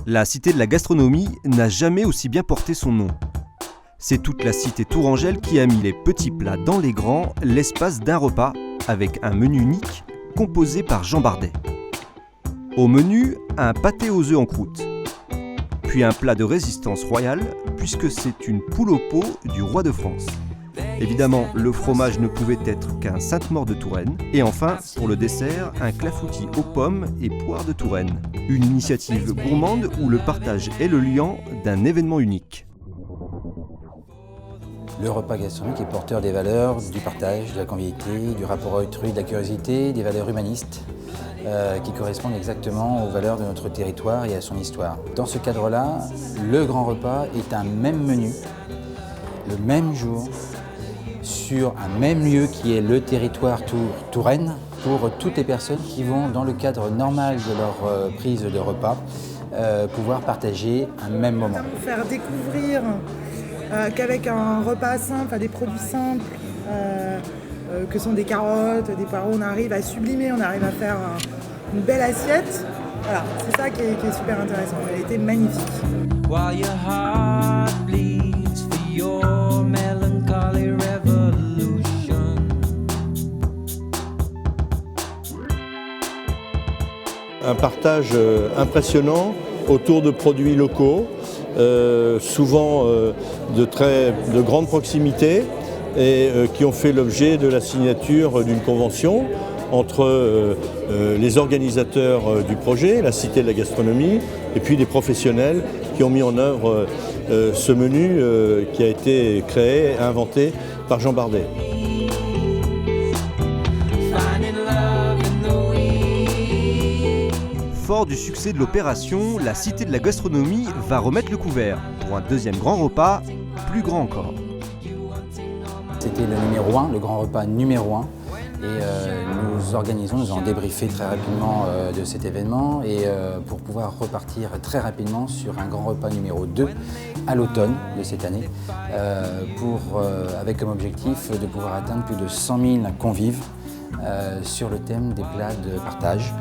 La cité de la gastronomie n'a jamais aussi bien porté son nom. C'est toute la cité tourangelle qui a mis les petits plats dans les grands, l'espace d'un repas, avec un menu unique composé par Jean Bardet. Au menu, un pâté aux œufs en croûte, puis un plat de résistance royale, puisque c'est une poule au pot du roi de France. Évidemment, le fromage ne pouvait être qu'un Sainte-Maure de Touraine. Et enfin, pour le dessert, un clafoutis aux pommes et poires de Touraine. Une initiative gourmande où le partage est le liant d'un événement unique. Le repas gastronomique est porteur des valeurs du partage, de la convivialité, du rapport à autrui, de la curiosité, des valeurs humanistes qui correspondent exactement aux valeurs de notre territoire et à son histoire. Dans ce cadre-là, le grand repas est un même menu, le même jour, sur un même lieu qui est le territoire Touraine, pour toutes les personnes qui vont, dans le cadre normal de leur prise de repas, pouvoir partager un même moment. Faire découvrir qu'avec un repas simple, des produits simples, que sont des carottes, des poireaux, on arrive à sublimer, on arrive à faire une belle assiette. Voilà, c'est ça qui est super intéressant. Elle était magnifique. Un partage impressionnant autour de produits locaux, souvent de grande proximité et qui ont fait l'objet de la signature d'une convention entre les organisateurs du projet, la Cité de la gastronomie, et puis les professionnels qui ont mis en œuvre ce menu qui a été créé et inventé par Jean Bardet. Fort du succès de l'opération, la Cité de la gastronomie va remettre le couvert pour un deuxième grand repas, plus grand encore. C'était le numéro 1, le grand repas numéro 1. Et nous allons débriefer très rapidement de cet événement et pour pouvoir repartir très rapidement sur un grand repas numéro 2 à l'automne de cette année, avec comme objectif de pouvoir atteindre plus de 100 000 convives sur le thème des plats de partage,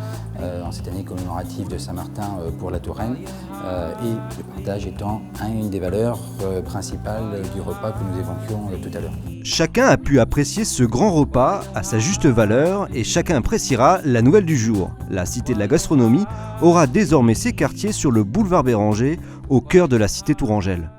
en cette année commémorative de Saint-Martin pour la Touraine, et le partage étant une des valeurs principales du repas que nous évoquions tout à l'heure. Chacun a pu apprécier ce grand repas à sa juste valeur et chacun appréciera la nouvelle du jour. La Cité de la gastronomie aura désormais ses quartiers sur le boulevard Béranger, au cœur de la cité tourangelle.